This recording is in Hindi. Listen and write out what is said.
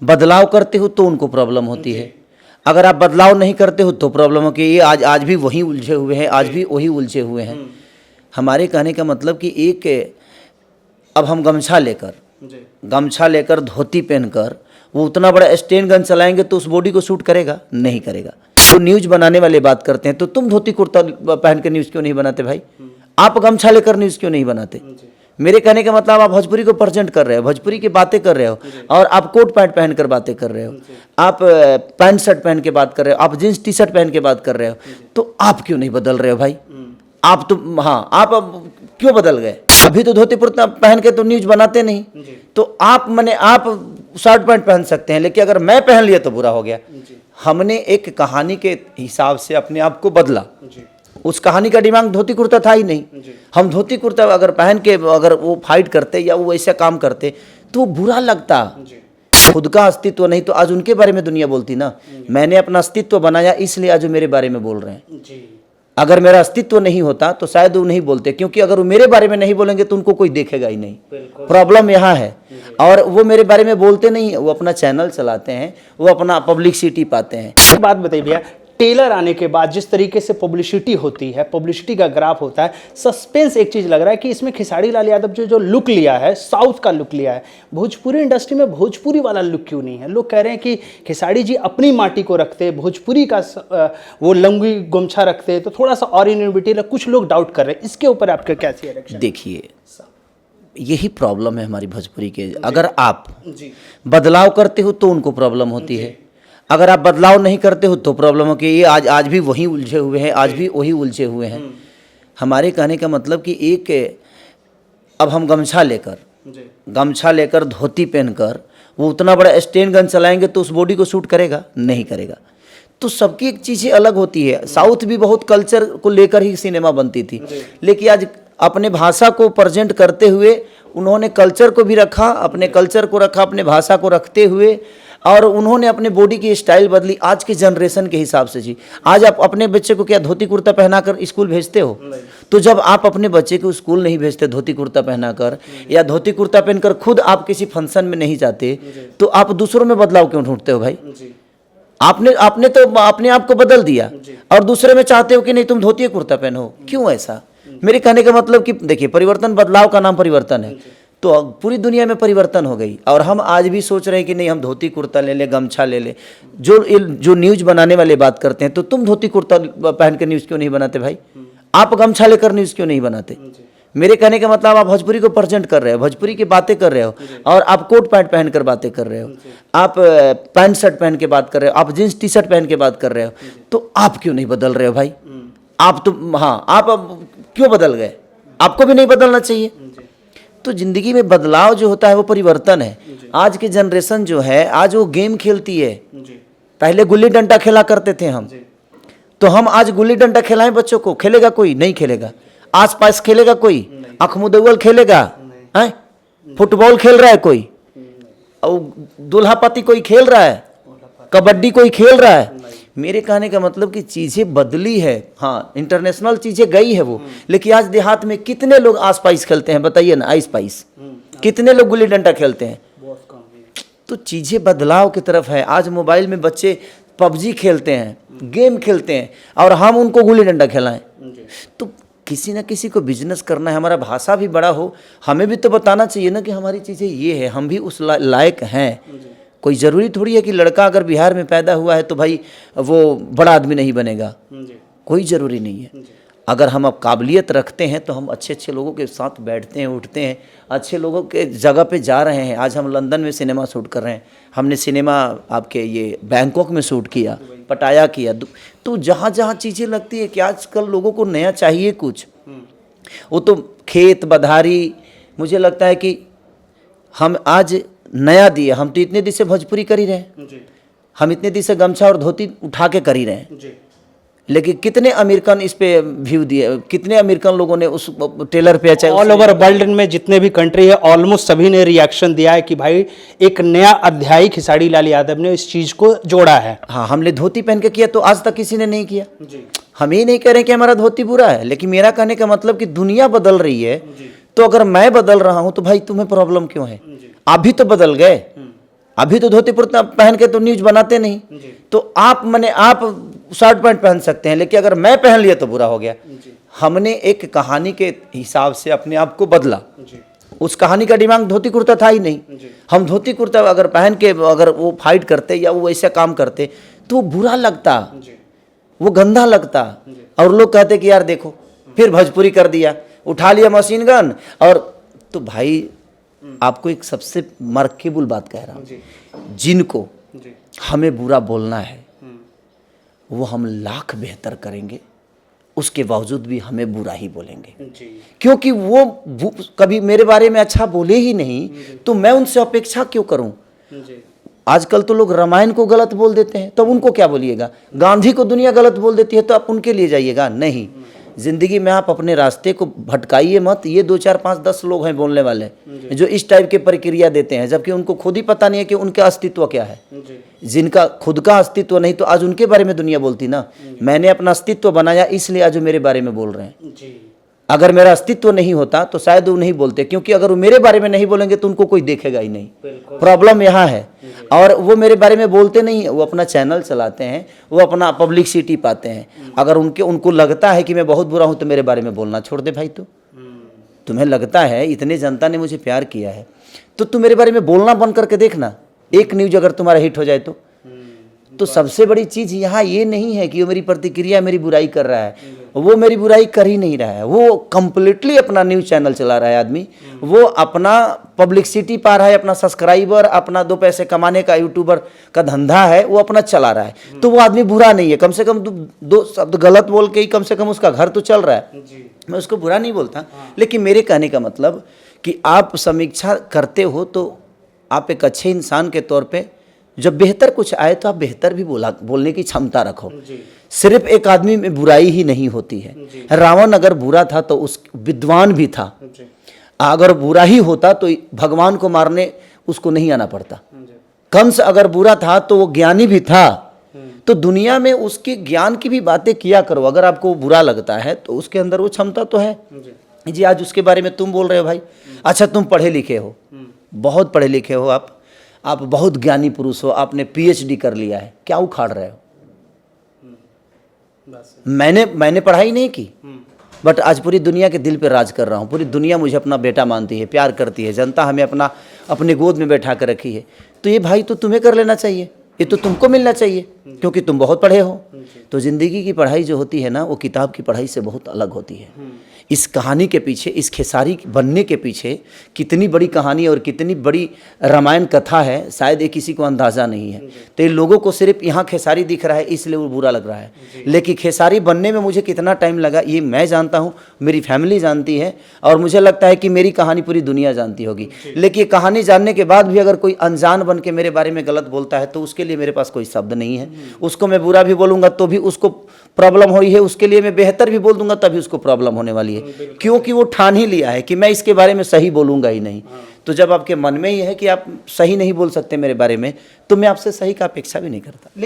बदलाव करते हो तो उनको प्रॉब्लम होती है, अगर आप बदलाव नहीं करते हो तो प्रॉब्लम हो कि ये आज भी वही उलझे हुए हैं, आज भी वही उलझे हुए हैं। हमारे कहने का मतलब कि एक अब हम गमछा लेकर धोती पहनकर वो उतना बड़ा स्टेन गन चलाएंगे तो उस बॉडी को शूट करेगा? नहीं करेगा। तो न्यूज़ बनाने वाले बात करते हैं तो तुम धोती कुर्ता पहन के न्यूज़ क्यों नहीं बनाते भाई? आप गमछा लेकर न्यूज़ क्यों नहीं बनाते? मेरे कहने का मतलब आप भोजपुरी को प्रेजेंट कर रहे हो, भोजपुरी की बातें कर रहे हो, और आप कोट पैंट पहन कर बातें कर रहे हो, आप पैंट शर्ट पहन के बात कर रहे हो, आप जींस टी शर्ट पहन के बात कर रहे हो, तो आप क्यों नहीं बदल रहे हो भाई? आप तो हाँ, आप अब क्यों बदल गए? अभी तो धोती कुर्ता पहन के तो न्यूज़ बनाते नहीं, तो आप शर्ट पैंट पहन सकते हैं, लेकिन अगर मैं पहन लिया तो बुरा हो गया। हमने एक कहानी के हिसाब से अपने आप को बदला। उस कहानी का दिमाग धोती कुर्ता था ही नहीं। हम धोती कुर्ता अगर पहन के अगर वो फाइट करते या वो ऐसा काम करते तो बुरा लगता। खुद का अस्तित्व नहीं तो आज उनके बारे में दुनिया बोलती ना। मैंने अपना अस्तित्व बनाया इसलिए आज वो मेरे बारे में बोल रहे हैं। अगर मेरा अस्तित्व नहीं होता तो शायद वो नहीं बोलते, क्योंकि अगर वो मेरे बारे में नहीं बोलेंगे तो उनको कोई देखेगा ही नहीं। प्रॉब्लम यहाँ है। और वो मेरे बारे में बोलते नहीं, वो अपना चैनल चलाते हैं, वो अपना पब्लिसिटी पाते हैं। एक बात बताइए भैया, टेलर आने के बाद जिस तरीके से पब्लिसिटी होती है, पब्लिसिटी का ग्राफ होता है, सस्पेंस एक चीज़ लग रहा है कि इसमें खेसारी लाल यादव जो लुक लिया है, साउथ का लुक लिया है, भोजपुरी इंडस्ट्री में भोजपुरी वाला लुक क्यों नहीं है? लोग कह रहे हैं कि खेसारी जी अपनी माटी को रखते, भोजपुरी का वो लंगी गमछा रखते तो थोड़ा सा और यूनिटी, कुछ लोग डाउट कर रहे हैं। इसके ऊपर आपका क्या रिएक्शन? देखिए, यही प्रॉब्लम है हमारी भोजपुरी के। अगर आप बदलाव करते हो तो उनको प्रॉब्लम होती है, अगर आप बदलाव नहीं करते हो तो प्रॉब्लम हो कि ये आज भी वही उलझे हुए हैं, आज भी वही उलझे हुए हैं। हमारे कहने का मतलब कि एक अब हम गमछा लेकर धोती पहनकर वो उतना बड़ा स्टेन गन चलाएंगे तो उस बॉडी को शूट करेगा? नहीं करेगा। तो सबकी एक चीज़ें अलग होती है। साउथ भी बहुत कल्चर को लेकर ही सिनेमा बनती थी, लेकिन आज अपने भाषा को प्रेजेंट करते हुए उन्होंने कल्चर को भी रखा, अपने कल्चर को रखा, अपने भाषा को रखते हुए, और उन्होंने अपने बॉडी की स्टाइल बदली आज के जनरेशन के हिसाब से। जी, आज आप अपने बच्चे को क्या धोती कुर्ता पहनाकर स्कूल भेजते हो? तो जब आप अपने बच्चे को स्कूल नहीं भेजते धोती कुर्ता पहनाकर, या धोती कुर्ता पहनकर खुद आप किसी फंक्शन में नहीं जाते, तो आप दूसरों में बदलाव क्यों ढूंढते हो भाई? आपने तो अपने आप को बदल दिया और दूसरे में चाहते हो कि नहीं तुम धोती कुर्ता पहनो। क्यों ऐसा? मेरे कहने का मतलब कि देखिए, परिवर्तन, बदलाव का नाम परिवर्तन है। तो पूरी दुनिया में परिवर्तन हो गई, और हम आज भी सोच रहे हैं कि नहीं हम धोती कुर्ता ले ले, गमछा ले ले। जो न्यूज़ बनाने वाले बात करते हैं तो तुम धोती कुर्ता पहन के न्यूज़ क्यों नहीं बनाते भाई? आप गमछा लेकर न्यूज़ क्यों नहीं बनाते? मेरे कहने का मतलब आप भोजपुरी को प्रेजेंट कर रहे हो, भोजपुरी की बातें कर रहे हो, और आप कोट पैंट पहन कर बातें कर रहे हो, आप पैंट शर्ट पहन के बात कर रहे हो, आप जींस टी शर्ट पहन के बात कर रहे हो, तो आप क्यों नहीं बदल रहे हो भाई? आप तो हाँ, आप अब क्यों बदल गए? आपको भी नहीं बदलना चाहिए। तो जिंदगी में बदलाव जो होता है वो परिवर्तन है। आज की जनरेशन जो है आज वो गेम खेलती है। पहले गुल्ली डंडा खेला करते थे हम, तो हम आज गुल्ली डंडा खिलाएं बच्चों को, खेलेगा कोई? नहीं खेलेगा। आस पास खेलेगा कोई? आंख मुदव्वल खेलेगा? हैं? फुटबॉल खेल रहा है कोई? और दूल्हा पति कोई खेल रहा है? कबड्डी कोई खेल रहा है? मेरे कहने का मतलब कि चीज़ें बदली है। हाँ, इंटरनेशनल चीज़ें गई है वो, लेकिन आज देहात में कितने लोग आइस पाइस खेलते हैं? बताइए ना, आइस पाइस कितने लोग गुल्ली डंडा खेलते हैं? तो चीज़ें बदलाव की तरफ है। आज मोबाइल में बच्चे पबजी खेलते हैं, गेम खेलते हैं, और हम उनको गुल्ली डंडा खिलाएं। तो किसी ना किसी को बिजनेस करना है, हमारा भाषा भी बड़ा हो, हमें भी तो बताना चाहिए ना कि हमारी चीज़ें ये है, हम भी उस लायक हैं। कोई ज़रूरी थोड़ी है कि लड़का अगर बिहार में पैदा हुआ है तो भाई वो बड़ा आदमी नहीं बनेगा, कोई ज़रूरी नहीं है। अगर हम अब काबिलियत रखते हैं तो हम अच्छे अच्छे लोगों के साथ बैठते हैं, उठते हैं, अच्छे लोगों के जगह पे जा रहे हैं। आज हम लंदन में सिनेमा शूट कर रहे हैं, हमने सिनेमा आपके ये बैंकॉक में शूट किया, पटाया किया। तो जहाँ जहाँ चीज़ें लगती है कि आजकल लोगों को नया चाहिए कुछ, वो तो खेत बधारी, मुझे लगता है कि हम आज नया दिए। हम तो इतने दिन से भोजपुरी कर ही रहे हैं, हम इतने दिन से गमछा और धोती उठा के कर ही रहे हैं, लेकिन कितने अमेरिकन इस पे व्यू दिए, कितने अमेरिकन लोगों ने उस टेलर पे, चाहे ऑल ओवर वर्ल्ड में जितने भी कंट्री है ऑलमोस्ट सभी ने रिएक्शन दिया है कि भाई एक नया अध्याय खेसारी लाल यादव ने इस चीज को जोड़ा है। हाँ, हमने धोती पहन के किया तो आज तक किसी ने नहीं किया। हम ये नहीं कह रहे कि हमारा धोती बुरा है, लेकिन मेरा कहने का मतलब कि दुनिया बदल रही है, तो अगर मैं बदल रहा हूं तो भाई तुम्हें प्रॉब्लम क्यों है? आप भी तो बदल गए, अभी तो धोती कुर्ता पहन के तो न्यूज बनाते नहीं, तो आप शर्ट पैंट पहन सकते हैं, लेकिन अगर मैं पहन लिया तो बुरा हो गया। हमने एक कहानी के हिसाब से अपने आप को बदला। उस कहानी का दिमाग धोती कुर्ता था ही नहीं। हम धोती कुर्ता अगर पहन के अगर वो फाइट करते या वो ऐसा काम करते तो वो बुरा लगता, वो गंदा लगता, और लोग कहते कि यार देखो फिर भोजपुरी कर दिया, उठा लिया मशीन गन। और तो भाई आपको एक सबसे मर्केबुल बात कह रहा हूँ, जिनको हमें बुरा बोलना है वो हम लाख बेहतर करेंगे, उसके बावजूद भी हमें बुरा ही बोलेंगे, क्योंकि वो कभी मेरे बारे में अच्छा बोले ही नहीं, तो मैं उनसे अपेक्षा क्यों करूं। आजकल तो लोग रामायण को गलत बोल देते हैं, तो उनको क्या बोलिएगा। गांधी को दुनिया गलत बोल देती है, तो आप उनके लिए जाइएगा। नहीं, जिंदगी में आप अपने रास्ते को भटकाइए मत। ये 2 4 5 10 लोग हैं बोलने वाले जो इस टाइप के प्रक्रिया देते हैं, जबकि उनको खुद ही पता नहीं है कि उनका अस्तित्व क्या है। जिनका खुद का अस्तित्व नहीं, तो आज उनके बारे में दुनिया बोलती ना। मैंने अपना अस्तित्व बनाया, इसलिए आज वो मेरे बारे में बोल रहे हैं। अगर मेरा अस्तित्व नहीं होता तो शायद वो नहीं बोलते, क्योंकि अगर वो मेरे बारे में नहीं बोलेंगे तो उनको कोई देखेगा ही नहीं। प्रॉब्लम यहाँ है। और वो मेरे बारे में बोलते नहीं है, वो अपना चैनल चलाते हैं, वो अपना पब्लिसिटी पाते हैं। अगर उनको लगता है कि मैं बहुत बुरा हूँ तो मेरे बारे में बोलना छोड़ दे भाई। तो तुम्हें लगता है इतने जनता ने मुझे प्यार किया है, तो तू मेरे बारे में बोलना बंद करके देखना। एक न्यूज अगर तुम्हारा हिट हो जाए तो सबसे बड़ी चीज यहाँ ये नहीं है कि वो मेरी प्रतिक्रिया मेरी बुराई कर रहा है, वो मेरी बुराई कर ही नहीं रहा है। वो कंप्लीटली अपना न्यूज चैनल चला रहा है आदमी, वो अपना पब्लिसिटी पा रहा है, अपना सब्सक्राइबर, अपना 2 पैसे कमाने का यूट्यूबर का धंधा है, वो अपना चला रहा है। तो वो आदमी बुरा नहीं है, कम से कम 2 शब्द गलत बोल के ही कम से कम उसका घर तो चल रहा है। मैं उसको बुरा नहीं बोलता, लेकिन मेरे कहने का मतलब कि आप समीक्षा करते हो तो आप एक अच्छे इंसान के तौर पे जब बेहतर कुछ आए तो आप बेहतर भी बोलने की क्षमता रखो। सिर्फ एक आदमी में बुराई ही नहीं होती है। रावण अगर बुरा था तो उस विद्वान भी था, अगर बुरा ही होता तो भगवान को मारने उसको नहीं आना पड़ता। कंस अगर बुरा था तो वो ज्ञानी भी था। तो दुनिया में उसके ज्ञान की भी बातें किया करो। अगर आपको बुरा लगता है तो उसके अंदर वो क्षमता तो है। जी आज उसके बारे में तुम बोल रहे हो भाई, अच्छा तुम पढ़े लिखे हो, बहुत पढ़े लिखे हो, आप बहुत ज्ञानी पुरुष हो, आपने PhD कर लिया है, क्या उखाड़ रहे हो। मैंने पढ़ाई नहीं की, बट आज पूरी दुनिया के दिल पे राज कर रहा हूँ। पूरी दुनिया मुझे अपना बेटा मानती है, प्यार करती है, जनता हमें अपने गोद में बैठा कर रखी है। तो ये भाई तो तुम्हें कर लेना चाहिए, ये तो तुमको मिलना चाहिए, क्योंकि तुम बहुत पढ़े हो। तो ज़िंदगी की पढ़ाई जो होती है ना, वो किताब की पढ़ाई से बहुत अलग होती है। इस कहानी के पीछे, इस खेसारी बनने के पीछे कितनी बड़ी कहानी और कितनी बड़ी रामायण कथा है, शायद ये किसी को अंदाज़ा नहीं है। तो इन लोगों को सिर्फ यहाँ खेसारी दिख रहा है, इसलिए वो बुरा लग रहा है। लेकिन खेसारी बनने में मुझे कितना टाइम लगा ये मैं जानता हूँ, मेरी फैमिली जानती है, और मुझे लगता है कि मेरी कहानी पूरी दुनिया जानती होगी। लेकिन ये कहानी जानने के बाद भी अगर कोई अनजान बन के मेरे बारे में गलत बोलता है तो उसके लिए मेरे पास कोई शब्द नहीं है। उसको मैं बुरा भी बोलूँगा तो भी उसको प्रॉब्लम हो रही है, उसके लिए मैं बेहतर भी बोल दूंगा तभी उसको प्रॉब्लम होने वाली है, क्योंकि वो ठान ही लिया है कि मैं इसके बारे में सही बोलूंगा ही नहीं। तो जब आपके मन में ये है कि आप सही नहीं बोल सकते मेरे बारे में, तो मैं आपसे सही का अपेक्षा भी नहीं करता।